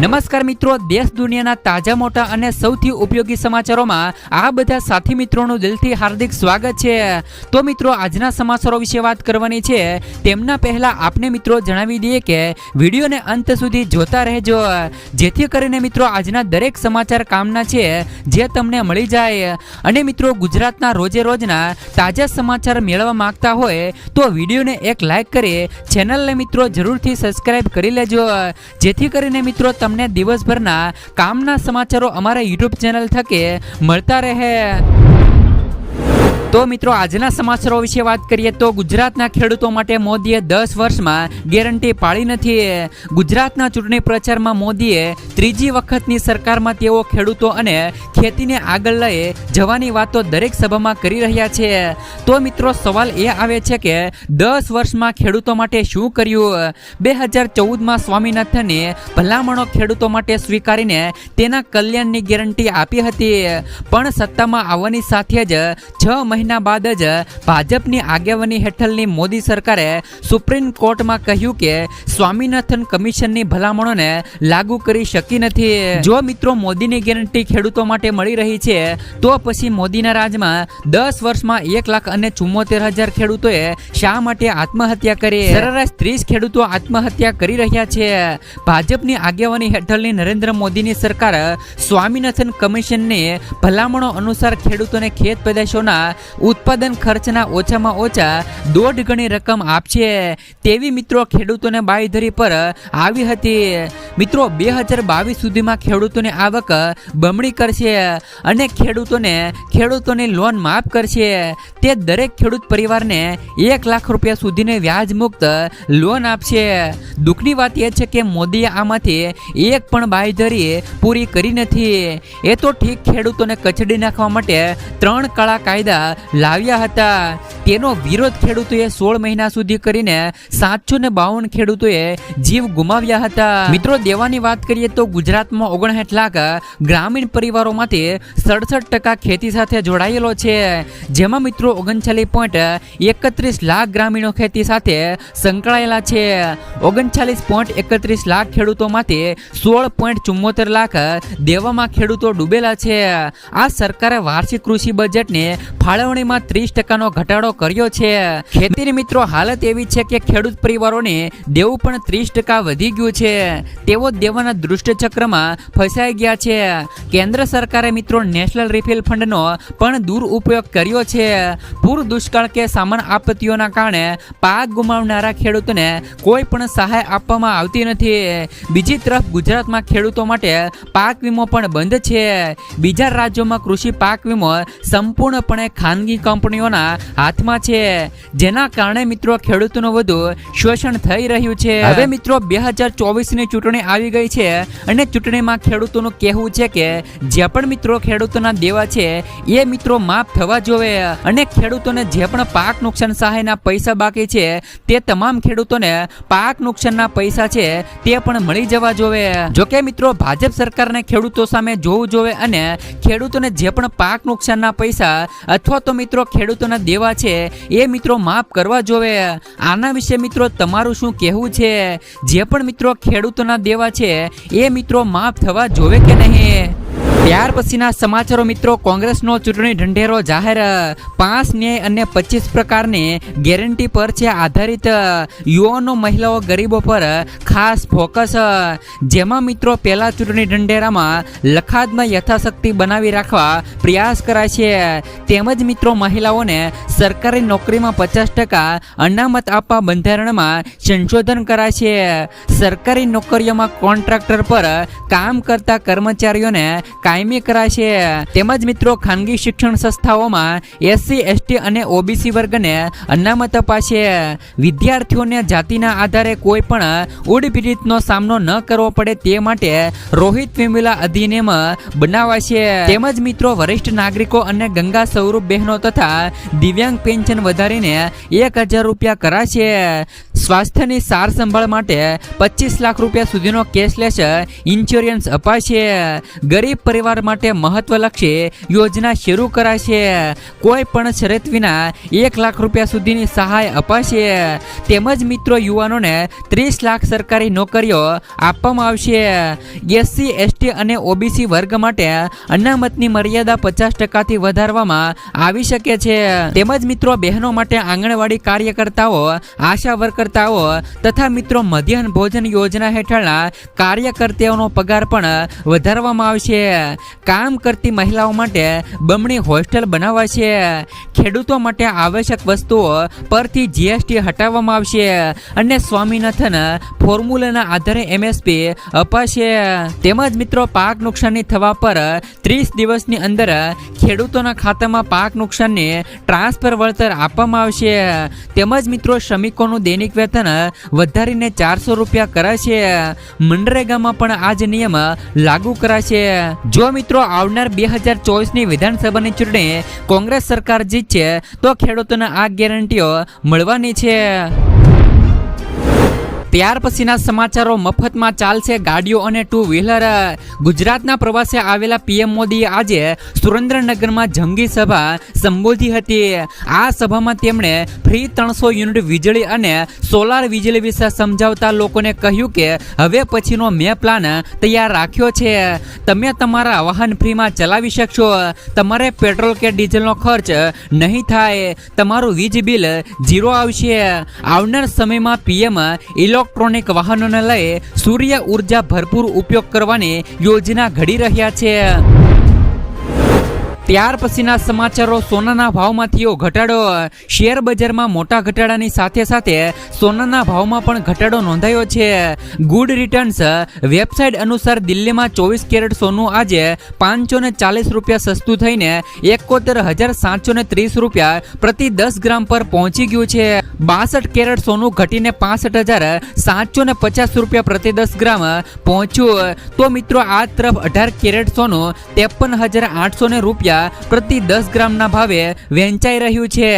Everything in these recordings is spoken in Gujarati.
નમસ્કાર મિત્રો, દેશ દુનિયાના તાજા મોટા અને સૌથી ઉપયોગી સમાચારોમાં આ બધા સાથી મિત્રોનું દિલથી હાર્દિક સ્વાગત છે। તો મિત્રો, આજના સમાચારો વિશે વાત કરવાની છે। તેમના પહેલા આપને મિત્રો જણાવી દઈએ કે વિડીયોને અંત સુધી જોતા રહેજો, જેથી કરીને મિત્રો આજના દરેક સમાચાર કામના છે જે તમને મળી જાય। અને મિત્રો, ગુજરાતના રોજે રોજના તાજા સમાચાર મેળવવા માંગતા હોય તો વિડીયોને એક લાઈક કરી ચેનલને મિત્રો જરૂરથી સબસ્ક્રાઇબ કરી લેજો, જેથી કરીને મિત્રો તમને દિવસભરના કામના સમાચારો અમારા YouTube ચેનલ થકે મળતા રહે। તો મિત્રો, આજના સમાચારો વિશે વાત કરીએ તો ગુજરાતના ખેડૂતો માટે મોદીએ 10 વર્ષમાં ગેરંટી પાળી નથી। ગુજરાતના ચૂંટણી પ્રચારમાં મોદીએ ત્રીજી વખતની સરકારમાં તેઓ ખેડૂતો અને ખેતીને આગળ લઈ જવાની વાતો દરેક સભામાં કરી રહ્યા છે। તો મિત્રો, સવાલ એ આવે છે કે 10 વર્ષમાં ખેડૂતો માટે શું કર્યું? 2014માં સ્વામીનાથનની ભલામણો ખેડૂતો માટે સ્વીકારીને તેના કલ્યાણની ગેરંટી આપી હતી, પણ સત્તામાં આવવાની સાથે જ 6 મહિના બાદ જ ભાજપની આગેવાની હેઠળની મોદી સરકારે સુપ્રીમ કોર્ટમાં કહ્યું કે સ્વામીનાથન કમિશનની ભલામણોને લાગુ કરી શકી નથી। જો મિત્રો મોદીની ગેરંટી ખેડૂતો માટે મળી રહી છે તો પછી મોદીના રાજમાં 10 વર્ષમાં 1,74,000 ખેડૂતોએ શા માટે આત્મહત્યા કરી? સરેરાશ 30 ખેડૂતો આત્મહત્યા કરી રહ્યા છે। ભાજપની આગેવાની હેઠળની નરેન્દ્ર મોદીની સરકાર સ્વામીનાથન કમિશનની ભલામણો અનુસાર ખેડૂતોને ખેત પેદાશોના ઉત્પાદન ખર્ચના ઓછામાં ઓછા 1.5 ગણી રકમ આપશે તેવી મિત્રો ખેડૂતોને બાંયધરી પર આવી હતી। મિત્રો, 2022 સુધીમાં ખેડૂતોની આવક બમણી કરશે અને ખેડૂતોની લોન માફ કરશે। તે દરેક ખેડૂત પરિવારને 1 લાખ રૂપિયા સુધીની વ્યાજ મુક્ત લોન આપશે। દુઃખની વાત એ છે કે મોદીએ આમાંથી એક પણ બાંયધરી પૂરી કરી નથી। એ તો ઠીક, ખેડૂતોને કચડી નાખવા માટે 3 કાળા કાયદા લાવ્યા હતા, તેનો વિરોધ ખેડૂતોએ 16 મહિના સુધી કરીને 752 ખેડૂતોએ જીવ ગુમાવ્યા હતા। મિત્રો, દેવાની વાત કરીએ તો ગુજરાતમાં 59 લાખ ગ્રામીણ પરિવારોમાંથી 67% ખેતી સાથે જોડાયેલો છે, જેમાં મિત્રો 39.31 લાખ ગ્રામીણો ખેતી સાથે સંકળાયેલા છે। 39.31 લાખ ખેડૂતોમાંથી 16.74 લાખ દેવામાં ખેડૂતો ડૂબેલા છે। આ સરકારે વાર્ષિક કૃષિ બજેટની ફાળવણીમાં 30% ઘટાડો કર્યો છે। ખેતીની મિત્રો હાલત એવી છે કે ખેડૂત પરિવારોને દેવું પણ 30% વધી ગયું છે। તેઓ દેવાના દુષ્ટચક્રમાં ફસાઈ ગયા છે। કેન્દ્ર સરકારે મિત્રો નેશનલ રિફિલ ફંડનો પણ દુરુપયોગ કર્યો છે। પૂર, દુષ્કાળ કે સામાન્ય આપત્તિઓના કારણે પાક ગુમાવનારા ખેડૂતોને કોઈ પણ સહાય આપવામાં આવતી નથી। બીજી તરફ ગુજરાતમાં ખેડૂતો માટે પાક વીમો પણ બંધ છે। બીજા રાજ્યોમાં કૃષિ પાક વીમો સંપૂર્ણપણે ખાનગી કંપનીઓના હાથમાં છે, જેના કારણે મિત્રો ખેડૂતોનું વધુ શોષણ થઈ રહ્યું છે। હવે મિત્રો 2024ની ચૂંટણી આવી ગઈ છે અને ચૂંટણીમાં ખેડૂતોનું કહેવું છે કે જે પણ મિત્રો ખેડૂતોના દેવા છે એ મિત્રો માફ થવા જોવે અને ખેડૂતોને જે પણ પાક નુકસાન સહાયના પૈસા બાકી છે તે તમામ ખેડૂતોને પાક નુકસાનના પૈસા છે તે પણ મળી જવા જોવે। જોકે મિત્રો ભાજપ સરકારને ખેડૂતો સામે જોવું જોવે અને ખેડૂતોને જે પણ પાક નુકસાનના પૈસા અથવા તો મિત્રો ખેડૂતોના દેવા છે એ મિત્રો માફ કરવા જોવે। આના વિશે મિત્રો તમારું શું કહેવું છે? જે પણ મિત્રો ખેડૂતોના દેવા છે એ મિત્રો માફ થવા જોવે કે નહીં? ત્યાર પછીના સમાચારો મિત્રો, કોંગ્રેસનો ચૂંટણી ઢંઢેરો જાહેર। 5 ન્યાય અને 25 પ્રકારની ગેરંટી પર છે આધારિત યુવાનો, મહિલાઓ, ગરીબો પર ખાસ ફોકસ, જેમાં મિત્રો પહેલા ચૂંટણી ઢંઢેરામાં લખાદમાં યથાશક્તિ બનાવી રાખવા પ્રયાસ કરાય છે, તેમજ મિત્રો મહિલાઓને સરકારી નોકરીમાં 50% અનામત આપવા બંધારણમાં સંશોધન કરાય છે। સરકારી નોકરીઓમાં કોન્ટ્રાક્ટર પર કામ કરતા કર્મચારીઓને કાયમી કરાય છે, તેમજ મિત્રો ખાનગી શિક્ષણ સંસ્થાઓમાં SC, ST અને OBC વર્ગને અનામત અપાશે। વિદ્યાર્થીઓને જાતિના આધારે કોઈ પણ ઉડપીડિતનો સામનો ન કરવો પડે તે માટે રોહિત વેમુલા અધિનિયમ બનાવાશે, તેમજ મિત્રો વરિષ્ઠ નાગરિકો અને ગંગા સ્વરૂપ બહેનો તથા દિવ્યાંગ પેન્શન વધારીને 1,000 રૂપિયા કરાશે। સ્વાસ્થ્યની સાર સંભાળ માટે 25 લાખ રૂપિયા સુધીનો કેશલેસ ઇન્સ્યોરન્સ અપાશે। ગરીબ પરિવાર સારવાર માટે મહત્વલક્ષી યોજના શરૂ કરાશે. કોઈ પણ શરત વિના 1 લાખ રૂપિયા સુધીની સહાય અપાશે. તેમજ મિત્રો યુવાનોને 30 લાખ સરકારી નોકરીઓ આપવામાં આવશે. એસસી, એસટી અને ઓબીસી વર્ગ માટે અનામતની મર્યાદા 50% વધારવામાં આવી શકે છે. તેમજ મિત્રો બહેનો માટે આંગણવાડી કાર્યકર્તાઓ, આશા વર્કર્તાઓ તથા મિત્રો મધ્યાહન ભોજન યોજના હેઠળના કાર્યકર્તાઓનો પગાર પણ વધારવામાં આવશે. કામ કરતી મહિલાઓ માટે બમણી હોસ્ટેલ બનાવાશે. ખેડૂતો માટે આવશ્યક વસ્તુઓ પરથી જીએસટી હટાવવામાં આવશે અને સ્વામિનાથન ફોર્મ્યુલાના આધારે એમએસપી અપાશે. તેમજ મિત્રો પાક નુકસાની થવા પર 30 દિવસની અંદર ખેડૂતોના ખાતામાં પાક નુકસાનની ટ્રાન્સફર વળતર આપવામાં આવશે. તેમજ મિત્રો શ્રમિકોનું દૈનિક વેતન વધારીને 400 રૂપિયા કરાશે. મનરેગામાં પણ આ જ નિયમ લાગુ કરાશે. જો મિત્રો આવનાર 2024ની વિધાનસભાની ચૂંટણી કોંગ્રેસ સરકાર જીતશે તો ખેડૂતોને આ ગેરંટીઓ મળવાની છે. ત્યાર પછીના સમાચારો મફતમાં ચાલશે ગાડીઓ અને 2 વ્હીલર. ગુજરાતના પ્રવાસે આવેલા પીએમ મોદીએ આજે સુરેન્દ્રનગરમાં જંગી સભા સંબોધી હતી. આ સભામાં તેમણે ફ્રી 300 યુનિટ વીજળી અને સોલાર વીજળી વિશે સમજાવતા લોકોને કહ્યું કે હવે પછીનો મેં પ્લાન તૈયાર રાખ્યો છે. તમે તમારા વાહન ફ્રીમાં ચલાવી શકશો. તમારે પેટ્રોલ કે ડીઝલનો ખર્ચ નહીં થાય. તમારું વીજ બિલ 0 આવશે. આવનાર સમયમાં પીએમ ઇલેક્ટ્રોનિક વાહનોને લઈ સૂર્ય ઉર્જા ભરપૂર ઉપયોગ કરવાની યોજના ઘડી રહ્યા છે. ત્યાર પછીના સમાચારો સોનાના ભાવમાં થયો ઘટાડો. શેર બજારમાં મોટા ઘટાડાની સાથે સાથે સોનાના ભાવમાં પણ ઘટાડો નોંધાયો છે. ગુડ રિટર્ન્સ વેબસાઇટ અનુસાર દિલ્હીમાં 24 કેરેટ સોનું આજે 540 રૂપિયા સસ્તું થઈને 71,730 રૂપિયા પ્રતિ 10 ગ્રામ પર પહોંચી ગયું છે. 62 કેરેટ સોનું ઘટીને 65,750 રૂપિયા પ્રતિ 10 ગ્રામ પહોંચ્યું. તો મિત્રો આ તરફ 18 કેરેટ સોનું 53,800 રૂપિયા પ્રતિ 10 ગ્રામના ભાવે વેચાઈ રહ્યું છે.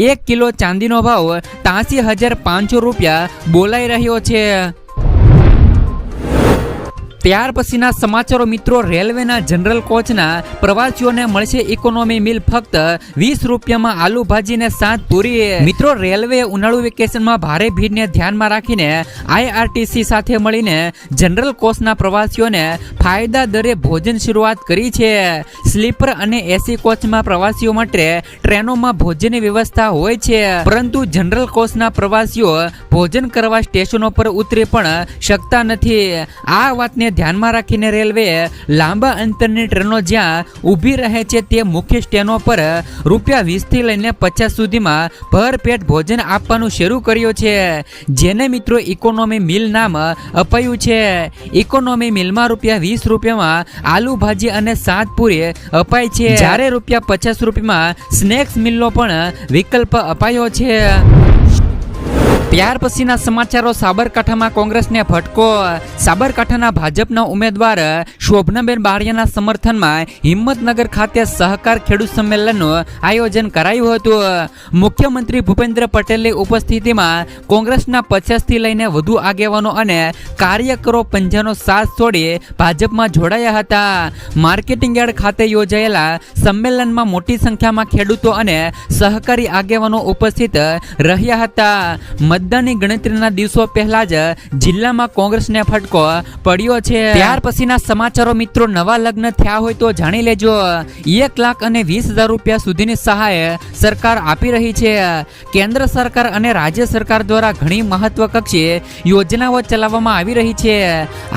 1 કિલો ચાંદીનો ભાવ 83,500 રૂપિયા બોલાઈ રહ્યો છે. ત્યાર પછીના સમાચારો મિત્રો રેલવેના જનરલ કોચના પ્રવાસીઓને મળશે ઇકોનોમી મીલ ફક્ત 20 રૂપિયામાં આલુ ભાજીને 7 પૂરી. મિત્રો રેલવે ઉનાળુ વેકેશનમાં ભારે ભીડને ધ્યાનમાં રાખીને આઈઆરટીસી સાથે મળીને જનરલ કોચના પ્રવાસીઓને ફાયદા દરે ભોજન શરૂઆત કરી છે. સ્લીપર અને એસી કોચમાં પ્રવાસીઓ માટે ટ્રેનોમાં ભોજનની વ્યવસ્થા હોય છે, પરંતુ જનરલ કોચના પ્રવાસીઓ ભોજન કરવા સ્ટેશનો પર ઉતરી પણ શકતા નથી. આ વાતને ધ્યાનમાં રાખીને રેલવેએ લાંબા અંતરની ટ્રેનો જ્યાં ઊભી રહે છે તે મુખ્ય સ્ટેશનો પર ₹20 થી લઈને 50 સુધીમાં ભરપેટ ભોજન આપવાનું શરૂ કર્યું છે, જેને મિત્રો ઇકોનોમી મિલ નામ અપાયું છે. ઇકોનોમી મિલમાં ₹20 રૂપિયામાં આલુ ભાજી અને 7 પૂરી અપાય છે, જ્યારે ₹50 રૂપિયામાં સ્નેક્સ મિલનો પણ વિકલ્પ અપાયો છે. ત્યાર પછીના સમાચારો સાબરકાંઠામાં કોંગ્રેસને ફટકો. સાબરકાંઠાના ભાજપના ઉમેદવાર શોભનાબેન બારૈયાના સમર્થનમાં હિંમતનગર ખાતે સહકાર ખેડૂત સંમેલનનું આયોજન કરાયું હતું. મુખ્યમંત્રી ભૂપેન્દ્ર પટેલની ઉપસ્થિતિમાં કોંગ્રેસના 50 થી લઈને વધુ આગેવાનો અને કાર્યકરો પંજાનો સાથ છોડી ભાજપમાં જોડાયા હતા. માર્કેટિંગ યાર્ડ ખાતે યોજાયેલા સંમેલનમાં મોટી સંખ્યામાં ખેડૂતો અને સહકારી આગેવાનો ઉપસ્થિત રહ્યા હતા. મતદાનની ગણતરીના દિવસો પહેલા જ જિલ્લામાં કોંગ્રેસને ફટકો પડ્યો છે. ત્યાર પછીના સમાચારો મિત્રો નવા લગ્ન થયા હોય તો જાણી લેજો. 1,20,000 રૂપિયા સુધીની સહાય સરકાર આપી રહી છે. કેન્દ્ર સરકાર અને રાજ્ય સરકાર દ્વારા ઘણી મહત્વકાંક્ષી યોજનાઓ ચલાવવામાં આવી રહી છે.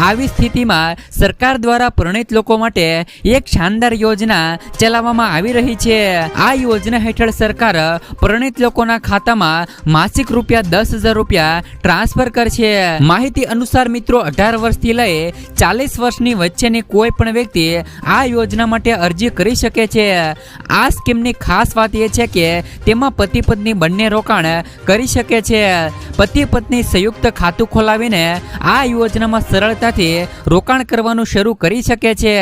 આવી સ્થિતિમાં સરકાર દ્વારા પરિણીત લોકો માટે એક શાનદાર યોજના ચલાવવામાં આવી રહી છે. આ યોજના હેઠળ સરકાર પરિણીત લોકોના ખાતામાં માસિક ₹10,000 રૂપિયા ટ્રાન્સફર કરશે. માહિતી અનુસાર મિત્રો 18 વર્ષથી લઈ 40 વર્ષની વચ્ચેની કોઈ પણ વ્યક્તિ આ યોજના માટે અરજી કરી શકે છે. આ સ્કીમની ખાસ વાત એ છે કે તેમાં પતિ પત્ની બંને રોકાણ કરી શકે છે. પતિ પત્ની સંયુક્ત ખાતું ખોલાવીને આ યોજનામાં સરળતાથી રોકાણ કરવાનું શરૂ કરી શકે છે.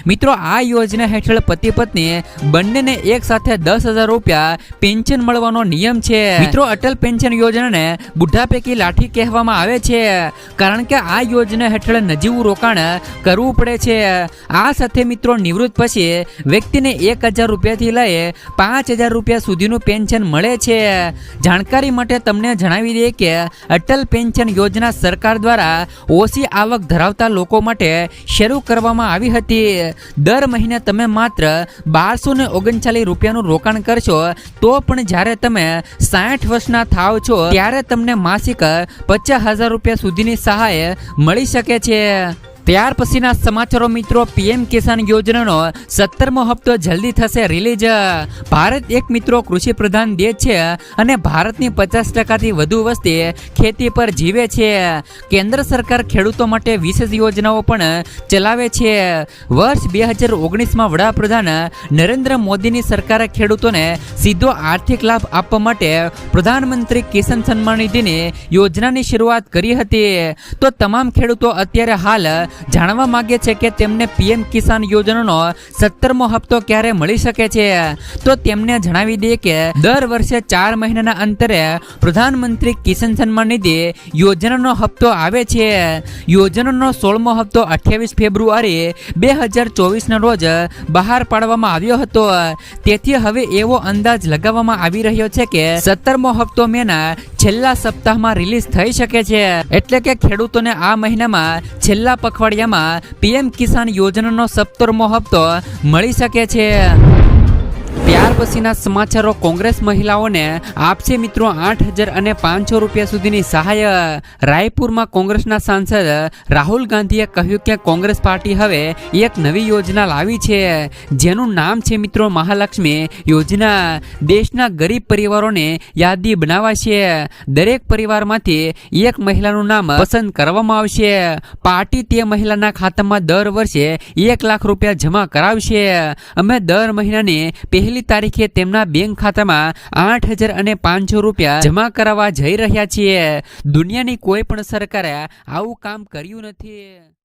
મિત્રો આ યોજના હેઠળ પતિ પત્ની બંનેને એક સાથે 10,000 રૂપિયા પેન્શન મળવાનો નિયમ છે. મિત્રો અટલ પેન્શન યોજનાને બુઢાપે કી લાઠી કહેવામાં આવે છે, કારણ કે આ યોજના હેઠળ નજીવું રોકાણ કરવું પડે છે. આ સાથે મિત્રો નિવૃત્ત પછી વ્યક્તિને 1,000 રૂપિયાથી લઈ 5,000 રૂપિયા સુધીનું પેન્શન મળે છે. જાણકારી માટે તમને જણાવી દઈએ કે અટલ પેન્શન યોજના સરકાર દ્વારા ઓછી આવક ધરાવતા લોકો માટે શરૂ કરવામાં આવી હતી. દર મહિને તમે માત્ર 1,239 રૂપિયાનું રોકાણ કરશો તો પણ જ્યારે તમે 60 વર્ષના થાવ છો ત્યારે તમને માસિક 50,000 રૂપિયા સુધીની સહાય મળી શકે છે. ત્યાર પછીના સમાચારો મિત્રો, પીએમ કિસાન યોજનાનો 17મો હપ્તો જલ્દી થશે રિલીઝ. ભારત એક મિત્રો કૃષિ પ્રધાન દેશ છે અને ભારતની 50%થી વધુ વસ્તી ખેતી પર જીવે છે. કેન્દ્ર સરકાર ખેડૂતો માટે વિશેષ યોજનાઓ પણ ચલાવે છે. વર્ષ 2019માં વડાપ્રધાન નરેન્દ્ર મોદીની સરકારે ખેડૂતોને સીધો આર્થિક લાભ આપવા માટે પ્રધાનમંત્રી કિસાન સન્માન નિધિની યોજનાની શરૂઆત કરી હતી. તો તમામ ખેડૂતો અત્યારે હાલ જાણવા માંગે છે કે તેમને પીએમ કિસાન યોજનાનો 17મો હપ્તો ક્યારે મળી શકે છે. તો તેમને જણાવી દઈએ કે દર વર્ષે 4 મહિનાના અંતરે પ્રધાનમંત્રી કિસાન સન્માન નિધિ યોજનાનો હપ્તો આવે છે. યોજનાનો 16મો હપ્તો 28 ફેબ્રુઆરી 2024ના રોજ બહાર પાડવામાં આવ્યો હતો. તેથી હવે એવો અંદાજ લગાવવામાં આવી રહ્યો છે કે 17મો હપ્તો મેના છેલ્લા સપ્તાહમાં રિલીઝ થઈ શકે છે. એટલે કે ખેડૂતોને આ મહિનામાં છેલ્લા પખવાડિયામાં પીએમ કિસાન યોજનાનો 17મો હપ્તો મળી શકે છે. ત્યાર પછીના સમાચારો, કોંગ્રેસ મહિલાઓને આપશે મિત્રો 8,500 રૂપિયા સુધીની સહાય. રાયપુરમાં કોંગ્રેસના સાંસદ રાહુલ ગાંધીએ કહ્યું કે કોંગ્રેસ પાર્ટી હવે એક નવી યોજના લાવી છે જેનું નામ છે મિત્રો મહાલક્ષ્મી યોજના. દેશના ગરીબ પરિવારોને યાદી બનાવાશે. દરેક પરિવારમાંથી એક મહિલાનું નામ પસંદ કરવામાં આવશે. પાર્ટી તે મહિલાના ખાતામાં દર વર્ષે 1 લાખ રૂપિયા જમા કરાવશે. અમે દર મહિનાની પહેલી તારીખે તેમના બેંક ખાતામાં 8,500 રૂપિયા જમા કરાવવા જઈ રહ્યા છીએ. દુનિયાની કોઈ પણ સરકારે આવું કામ કર્યું નથી.